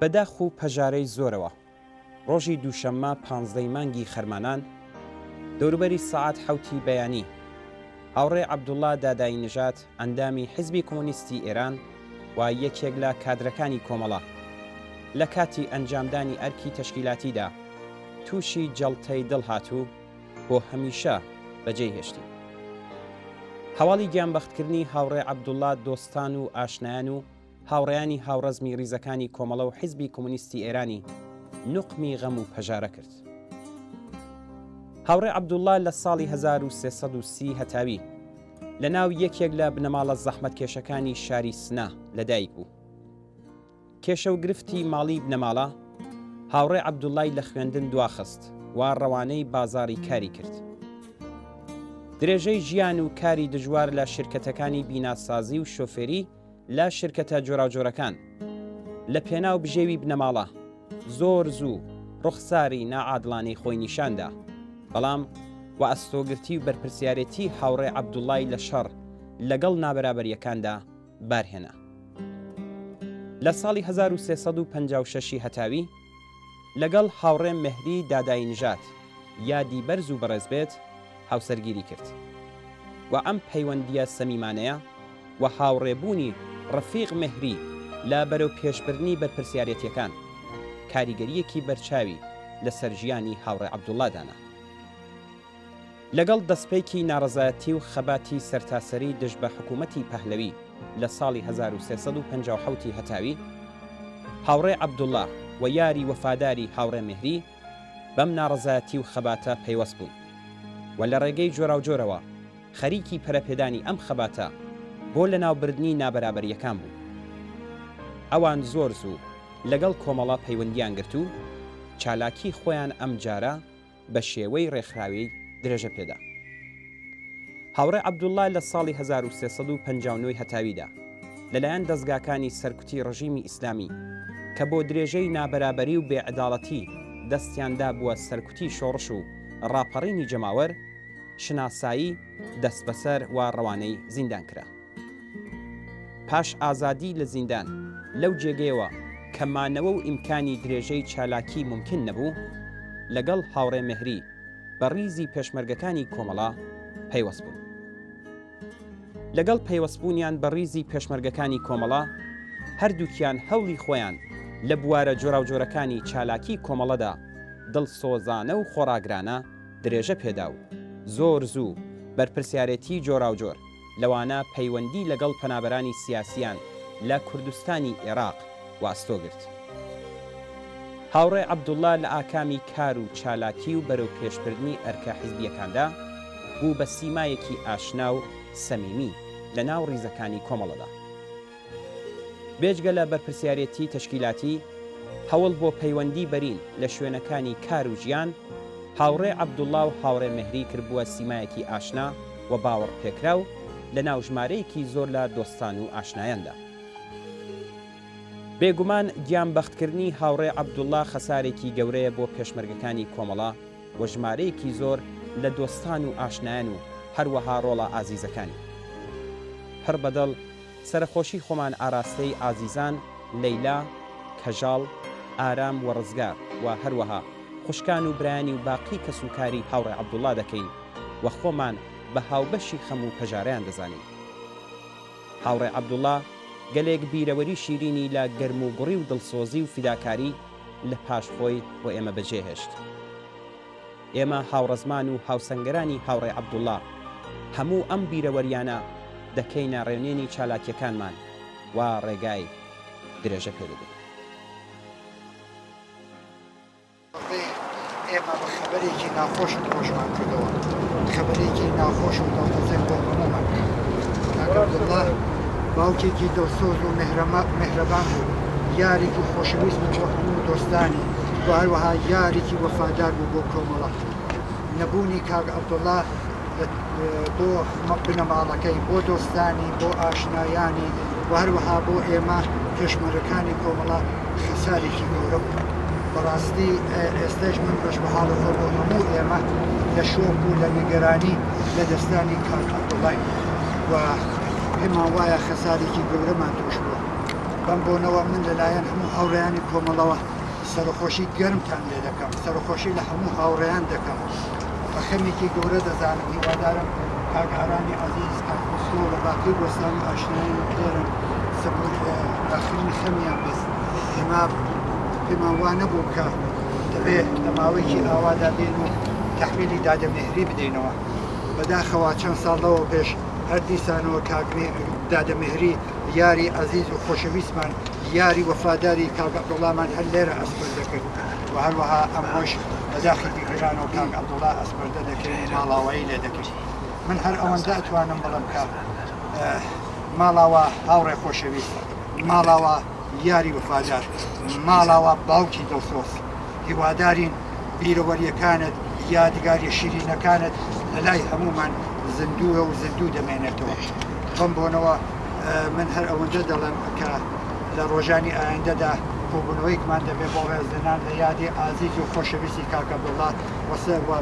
بەداخ و پەژارەی زۆرەوە ڕۆژی دووشەممە 15 مانگی خەرمانان دەوروبەری سەعات 7 بەیانی هاوڕێ عەبدوڵڵا دادایی نژاد ئەندامی حیزبی کۆمۆنیستی ئێران و یەکێک لە کادرەکانی کۆمەڵە لە کاتی ئەنجامدانی ئەرکی تەشکیلاتیدا تووشی جەڵتەی دڵ هاتوو بۆ هەمیشە بەجێی هێشتی. هەواڵی گیانبەختکردنی هاوڕێ عەبدوڵڵا دۆستان و ئاشنایان و هاوڕێیانی هاوڕەزمی ڕیزەکانی کۆمەڵە و حیزبی کۆمۆنیستی ئێرانی نوقمی غەم و پەژارە کرد. هاوڕێ عەبدوڵڵا لە ساڵی 1330 هەتاوی لە ناو یەکێک لە بنەماڵە زەحمەتکێشەکانی شاری سنا لەدایک بوو. کێشە و گرفتی ماڵی بنەماڵە هاوڕێ عەبدوڵڵای لە خوێندن دواخست و ڕەوانەی بازاڕی کاری کرد. درێژەی ژیان و کاری دژوار لە شرکەتەکانی بیناسازی و شۆفێری لە شرکەتە جۆراوجۆرەکان لە پێناو بژێوی بنەماڵە زۆر زوو ڕوخساری نائادڵانەی خۆی نیشاندا، بەڵام و ئەستۆگرتی و بەرپرسیارەتی هاوڕێ عەبدوڵڵای لە شەڕ لەگەڵ نابەرابەریەکاندا بارهێنا. لە ساڵی 1356 هەتاوی لەگەڵ هاوڕێ مەهری دادایی نژاد یادی بەرز و بەڕێز بێت هاوسەرگیری کرد و ئەم پەیوەندیە سەمیمانەیە و هاوڕێبوونی ڕەفیق مەهری لە بەرەو پێشبردنی بەرپرسیارەتیەکان کاریگەریەکی بەرچاوی لەسەر ژیانی هاوڕێ عەبدوڵڵادانا. لەگەڵ دەستپێکی ناڕەزایەتی و خەباتی سەرتاسەری دژ بە حکوومەتی پەهلەوی لە ساڵی 1357 هەتاوی هاوڕێ عەبدوڵڵا و یاری وەفاداری هاوڕێ مەهری بەم ناڕەزایەتی و خەباتە پەیوەست بوون و لە ڕێگەی جۆراوجۆرەوە خەریکی پەرەپێدانی ئەم خەباتە بۆ لەناوبردنی نابەرابەریەکان بوو. ئەوان زۆر زوو لەگەڵ کۆمەڵە پەیوەندیان گرت و چالاکی خۆیان ئەم جارە بە شێوەی ڕێکخراوی درێژە پێدا. هاوڕێ عەبدوڵڵا لە ساڵی 1359 هەتاویدا لەلایەن دەستگاکانی سەرکوتی ڕژیمی ئیسلامی کە بۆ درێژەی نابەرابەری و بێعەداڵەتی دەستیاندا بووە سەرکوتی شۆڕش و ڕاپەڕینی جەماوەر شناسایی دەست بەسەر و ڕەوانەی زیندان کرا. پاش ئازادی لە زیندان لەو جێگەیەوە کە مانەوە و ئیمکانی درێژەی چالاکی ممکن نەبوو لەگەڵ هاوڕێ مەهری بە ڕیزی پێشمەرگەکانی کۆمەڵا پەیوەست بوون. لەگەڵ پەیوەستبوونیان بە ڕیزی پێشمەرگەکانی کۆمەڵا هەردووکیان هەوڵی خۆیان لە بوارە جۆراوجۆرەکانی چالاکی کۆمەڵەدا دڵسۆزانە و خۆراگرانە درێژە پێدا و زۆر زوو بەرپرسیارەتی جۆراوجۆر لەوانە پەیوەندی لەگەڵ پەنابەرانی سیاسیان لە کوردستانی عێراق واستۆگرت. هاوڕێ عەبدوڵڵا لە ئاکامی کار و چالاکی و بەرەو پێشبردنی ئەرکە حیزبیەکاندا بوو بە سیمایەکی ئاشنا و سەمیمی لە ناو ڕیزەکانی کۆمەڵەدا. بێجگە لە بەرپرسیارەتی تەشکیلاتی هەوڵ بۆ پەیوەندی بەرین لە شوێنەکانی کار و ژیان هاوڕێ عەبدوڵڵا و هاوڕێ مەهری کردبووە سیمایەکی ئاشنا و باوەڕ پێکراو لە ناو ژمارەیەکی زۆر لە دۆستان و ئاشنایاندا. بێگومان گیانبەختکردنی هاوڕێ عەبدوڵڵا خەسارێکی گەورەیە بۆ پێشمەرگەکانی کۆمەڵا و ژمارەیەکی زۆر لە دۆستان و ئاشنایان و هەروەها ڕۆڵە ئازیزەکانی. هەر بەدڵ سەرخۆشی خۆمان ئاراستەی ئازیزان لەیلا، کەژاڵ، ئارام و ڕزگار و هەروەها خوشکان و برایانی و باقی کەسوکاری هاوڕێ عەبدوڵڵا دەکەین و خۆمان بە هاوبەشی خەم و پەژارەیان دەزانین. هاوڕێ عەبدوڵڵا گەلێک بیرەوەری شیرینی لە گەرم و گوڕی و دڵسۆزی و فیداکاری لە پاشخۆی بۆ ئێمە بەجێهێشت. ئێمە هاوڕەزمان و هاوسەنگەرانی هاوڕێ عەبدوڵڵا هەموو ئەم بیرەوەریانە دەکەینە ڕێنێنی چالاکیەکانمان و ڕێگای درێژە پێدەبێت. ئێمە بە خەبەرێکی ناخۆش ڕۆژمان کردەوە، خەبەرێکی ناخۆش و دڵخەزێن بۆ هەموومان. عەبدوڵڵا باوکێکی دڵسۆز و مهرەبان بوو، یارێکی خۆشەویست بوو بۆ هەموو دۆستانی و هەروەها یارێکی وەفادار بوو بۆ کۆمەڵە. نەبوونی کاک عەبدوڵڵا بۆ بنەماڵەکەی، بۆ دۆستانی، بۆ ئاشنایانی و هەروەها بۆ ئێمە پێشمەرگەکانی کۆمەڵە خەسارێکی گەورە بوو. بەڕاستی ئێستاش من بەش بە حاڵ خۆ بۆ هەموو ئێمە لە شۆک و لە نیگەرانی لە دەستانی کاک عەبدوڵڵای و پێمان وایە خەسارێکی گەورەمان توش بووە. بەم بۆنەوە من لەلایەن هەموو هاوڕێیانی کۆمەڵەوە سەرخۆشی گەرمتان لێ دەکەم سەرخۆشی لە هەموو هاوڕێیان دەکەم بە خەمێکی گەورە دەزانم هیوادارم کاگارانی عەزیز کاکوسۆ لە باقی دۆستان و ئاشنایان لێرن داخلی خەمیان بست پێمان وا نەبوو کە دەبێت لە ماوەیەکی ئاوادا بێن و تەحویلی دادەمێهری بدەینەوە بەداخەوە چەند ساڵەوە پێش هەر دیسانەوە دادەمێهری یاری عەزیز و خۆشەویستمان یاری وەفاداری کاک عەبدوڵڵامان هەر لێرە ئەسپەر دەکرد و هەروەها ئەمەش بەداخی بیگرانەوە کاک عەبدوڵڵا ئەسپەردە دەکرد ماڵاوایی لێ دەکرد من هەر ئەوەندە ئەتوانم بڵم کە ماڵاوە هاوڕێ خۆشەویست ماڵاوە یاری وەفادار ماڵاوە باوکی دڵسۆز هیوادارین بیرەوەریەکانت یادگاری شیرینەکانت لەلای هەمومان زندووە و زندوو دەمێنێتەوە بەم بۆنەوە من هەر ئەوەندە دەڵێم کە لە ڕۆژانی ئایندەدا کۆبوونەوەیکمان دەبێت بۆ هێزدەنان لە یادی عەزیز و خۆشەویستی کاک عەبدوڵڵا وەسەوە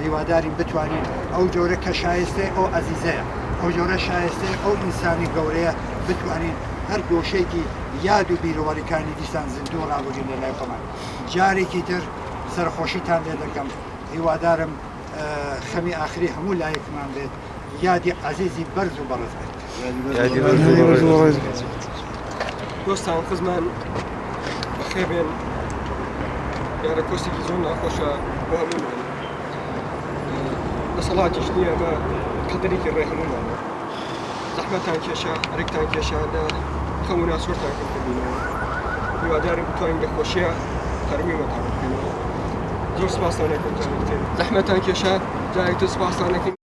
هیوادارین بتوانین ئەو جۆرە کە شایستەی ئەو عەزیزەیە ئەو جۆرە شایستەی ئەو ئینسانی گەورەیە بتوانین هەر گۆشەیەکی یاد و بیرەوەریەکانی دیسان زیندوو ڕابگرین لەلای خۆمان جارێکی تر سەرخۆشیتان لێ دەکەم هیوادارم خەمی ئاخری هەموو لایەکمان بێت یادی عەزیزی بەرز و بەڕز بێت دۆستان خزمان بەخێبێن یارە کۆستێکی زۆر ناخۆشە بۆ هەموومان دەسەڵاتیش نییە بە قەدەرێکی ڕێ هەموومانە زەحمەتان کێشە ڕێکتان کێشە لە خەمونا سۆرتان کردبوونەوە هیوادارم بتوانین لە خۆشیە تەرمیمەتان بکەینەوە زۆر سپاسانەکەم زەحمەتان کێشە جایەکتر سپاسانەکەم